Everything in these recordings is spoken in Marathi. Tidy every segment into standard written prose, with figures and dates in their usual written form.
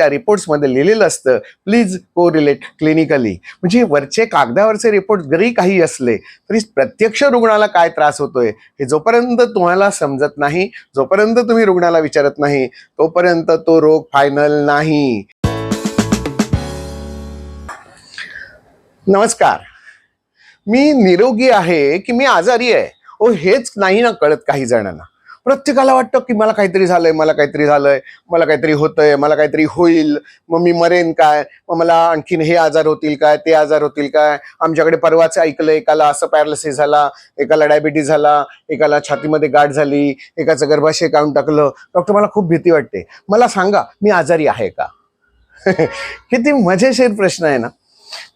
त्या रिपोर्ट्समध्ये लिहिलेलं असतं, प्लीज कोरिलेट क्लिनिकली. म्हणजे वरचे कागदावरचे रिपोर्ट जरी काही असले तरी प्रत्यक्ष रुग्णाला काय त्रास होतोय हे जोपर्यंत तुम्हाला समजत नाही, जोपर्यंत तुम्ही रुग्णाला विचारत नाही, तोपर्यंत तो रोग फायनल नाही. नमस्कार, मी निरोगी आहे की मी आजारी आहे हेच नाही ना कळत काही जणांना. प्रत्येकाला वाटतं की मला काहीतरी झालंय, मला काहीतरी झालंय, मला काहीतरी होतंय, मला काहीतरी होईल, मग मी मरेन काय, मग मला आणखीन हे आजार होतील काय, ते आजार होतील काय. आमच्याकडे परवाच ऐकलं, एकाला असं पॅरालिसिस झाला, एकाला डायबिटीस झाला, एकाला छातीमध्ये गाठ झाली, एकाचं गर्भाशय काढून टाकलं. डॉक्टर मला खूप भीती वाटते, मला सांगा मी आजारी आहे का? किती मजेशीर प्रश्न आहे ना.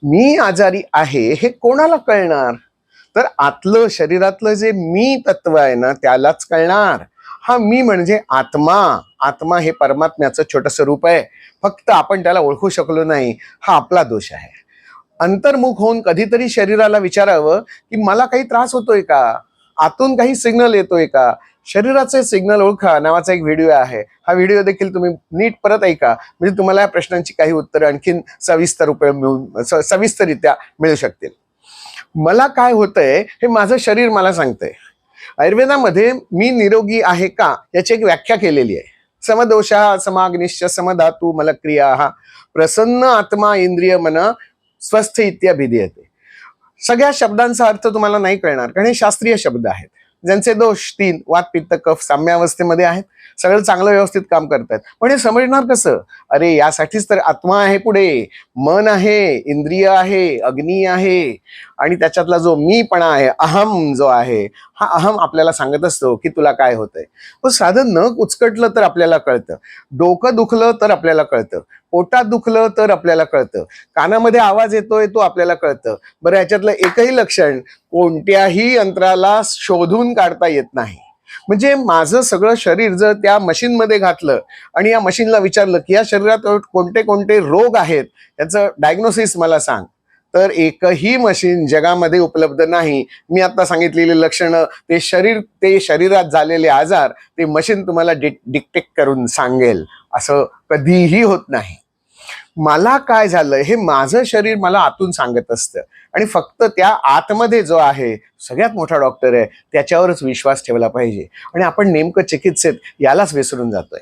मी आजारी आहे हे कोणाला कळणार? तर आतलं शरीरातलं जे मी तत्व आहे ना त्यालाच कळणार. हा मी म्हणजे आत्मा. आत्मा हे परमात्म्याचं छोटंसं रूप आहे, फक्त आपण त्याला ओळखू शकलो नाही, हा आपला दोष आहे. अंतर्मुख होऊन कधीतरी शरीराला विचारावं की मला काही त्रास होतोय का, आतून काही सिग्नल येतोय का. शरीराचे सिग्नल ओळखा नावाचा एक व्हिडिओ आहे. हा व्हिडिओ देखील तुम्ही नीट परत ऐका, म्हणजे तुम्हाला या प्रश्नांची काही उत्तरं आणखीन सविस्तररित्या मिळू शकतील. मला काय होतंय हे माझं शरीर मला सांगतंय. आयुर्वेदामध्ये मी निरोगी आहे का याची एक व्याख्या केलेली आहे. समदोषा समाग्निश्च समधातू मलक्रिया प्रसन्न आत्मा इंद्रिय मन स्वस्थ इत्याभिधीयते. सगळ्या शब्दांचा अर्थ तुम्हाला नाही कळणार, कारण हे शास्त्रीय शब्द आहेत ज्यांचे दोष 3 वात पित्त कफ साम्यावस्थेमध्ये आहेत. सगळं चांगलं व्यवस्थित काम करतात, पण हे समजणार कसं? अरे यासाठीच तर आत्मा आहे, पुढे मन आहे, इंद्रिय आहे, अग्नी आहे, आणि त्याच्यातला जो मीपणा आहे, अहम जो आहे, हा अहम आपल्याला सांगत असतो की तुला काय होतंय. पण साधं नख उचकटलं तर आपल्याला कळतं, डोकं दुखलं तर आपल्याला कळतं, पोटात दुखलं तर आपल्याला कळतं, कानामध्ये आवाज येतोय तो आपल्याला कळतं. बरं, याच्यातलं एकही लक्षण कोणत्याही यंत्राला शोधून काढता येत नाही. म्हणजे माझं सगळं शरीर जर त्या मशीनमध्ये घातलं आणि या मशीनला विचारलं की या शरीरात कोणते कोणते रोग आहेत याचं डायग्नोसिस मला सांग, तर एकही मशीन जगामध्ये उपलब्ध नाही. मी आता सांगितलेली लक्षणं, ते शरीरात झालेले आजार, ते मशीन तुम्हाला डिक्टेक्ट करून सांगेल असं कधीही होत नाही. मला काय झालं हे माझं शरीर मला आतून सांगत असतं, आणि फक्त त्या आतमध्ये जो आहे सगळ्यात मोठा डॉक्टर आहे त्याच्यावरच विश्वास ठेवला पाहिजे. आणि आपण नेमकं चिकित्सेत यालाच विसरून जातोय.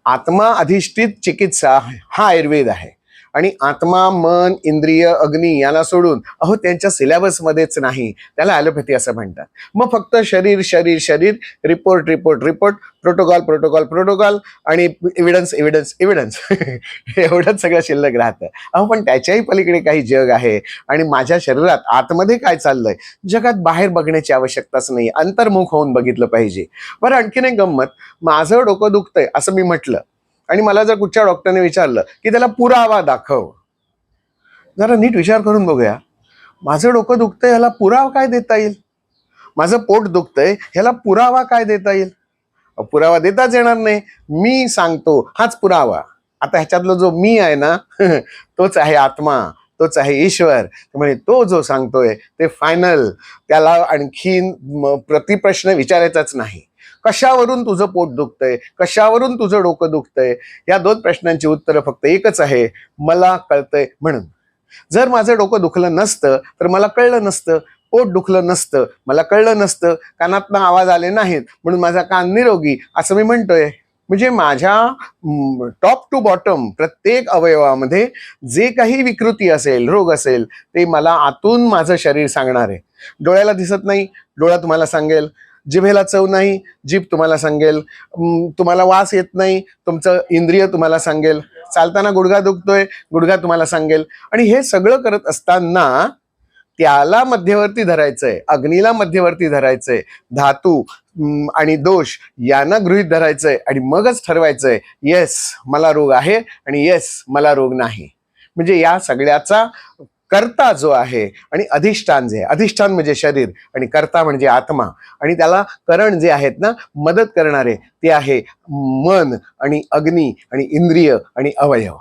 आत्मा अधिष्ठित चिकित्सा हा आयुर्वेद आहे, आणि आत्मा मन इंद्रिय अग्नी याला सोडून त्यांच्या सिलेबसमध्येच नाही, त्याला ॲलोपॅथी असं म्हणतात. मग फक्त शरीर शरीर शरीर, report report report, protocol protocol protocol, आणि एव्हिडन्स एव्हिडन्स एव्हिडन्स एवढंच सगळं शिल्लक राहतं. पण त्याच्याही पलीकडे काही जग आहे, आणि माझ्या शरीरात आतमध्ये काय चाललंय जगात बाहेर बघण्याची आवश्यकताच नाही, अंतर्मुख होऊन बघितलं पाहिजे. बरं, आणखीन एक गंमत, माझं डोकं दुखतंय असं मी म्हटलं आणि मला जर कुठच्या डॉक्टरने विचारलं की त्याला पुरावा दाखव, जरा नीट विचार करून बघूया. माझं डोकं दुखतंय ह्याला पुरावा काय देता येईल? माझं पोट दुखतंय ह्याला पुरावा काय देता येईल? पुरावा देताच येणार नाही. मी सांगतो हाच पुरावा. आता ह्याच्यातला जो मी आहे ना तोच आहे आत्मा, तोच आहे ईश्वर. त्यामुळे तो जो सांगतोय ते फायनल, त्याला आणखीन प्रतिप्रश्न विचारायचाच नाही. कशावरून तुझं पोट दुखतंय, कशावरून तुझं डोकं दुखतंय, या 2 प्रश्नांची उत्तरं फक्त एकच आहे, मला कळतंय म्हणून. जर माझं डोकं दुखलं नसतं तर मला कळलं नसतं, पोट दुखलं नसतं मला कळलं नसतं, कानातनं आवाज आले नाहीत म्हणून माझा कान निरोगी असं मी म्हणतोय. म्हणजे माझ्या टॉप टू बॉटम प्रत्येक अवयवामध्ये जे काही विकृती असेल, रोग असेल, ते मला आतून माझं शरीर सांगणार आहे. डोळ्याला दिसत नाही, डोळा तुम्हाला सांगेल. जिभेला चव नाही, जीभ तुम्हाला सांगेल. तुम्हाला वास येत नाही, तुमचं इंद्रिय तुम्हाला सांगेल. चालताना गुडघा दुखतोय, गुडघा तुम्हाला सांगेल. आणि हे सगळं करत असताना त्याला मध्यवर्ती धरायचंय, अग्नीला मध्यवर्ती धरायचंय, धातू आणि दोष यांना गृहीत धरायचंय, आणि मगच ठरवायचंय येस मला रोग आहे आणि येस मला रोग नाही. म्हणजे या सगळ्याचा कर्ता जो आहे आणि अधिष्ठान जे आहे, अधिष्ठान म्हणजे शरीर आणि कर्ता म्हणजे आत्मा, आणि त्याला करण जे आहेत ना मदत करणारे ते आहे मन आणि अग्नी आणि इंद्रिय आणि अवयव.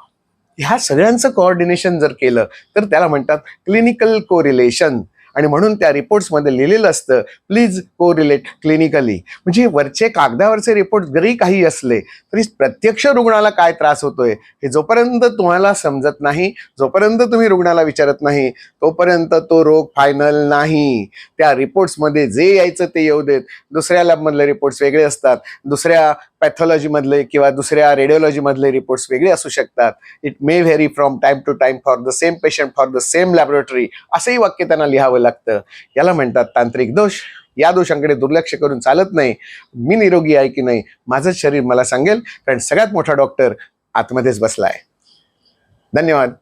ह्या सगळ्यांचं कोऑर्डिनेशन जर केलं तर त्याला म्हणतात क्लिनिकल कोरिलेशन. आणि म्हणून त्या रिपोर्ट्समध्ये लिहिलेलं असतं प्लीज को रिलेट क्लिनिकली. म्हणजे वरचे कागदावरचे रिपोर्ट जरी काही असले तरी प्रत्यक्ष रुग्णाला काय त्रास होतोय हे जोपर्यंत तुम्हाला समजत नाही, जोपर्यंत तुम्ही रुग्णाला विचारत नाही, तोपर्यंत तो रोग फायनल नाही. त्या रिपोर्ट्समध्ये जे यायचं ते येऊ देत. दुसऱ्या लॅबमधले रिपोर्ट्स वेगळे असतात, दुसऱ्या पॅथॉलॉजीमधले किंवा दुसऱ्या रेडिओलॉजीमधले रिपोर्ट्स वेगळे असू शकतात. It may vary from time to time for the same patient for the same laboratory, असंही वाक्य त्यांना लिहावं लागतं. याला म्हणतात तांत्रिक दोष. या दोषांकडे दुर्लक्ष करून चालत नाही. मी निरोगी आहे की नाही माझंच शरीर मला सांगेल, कारण सगळ्यात मोठा डॉक्टर आतमध्येच बसलाय. धन्यवाद.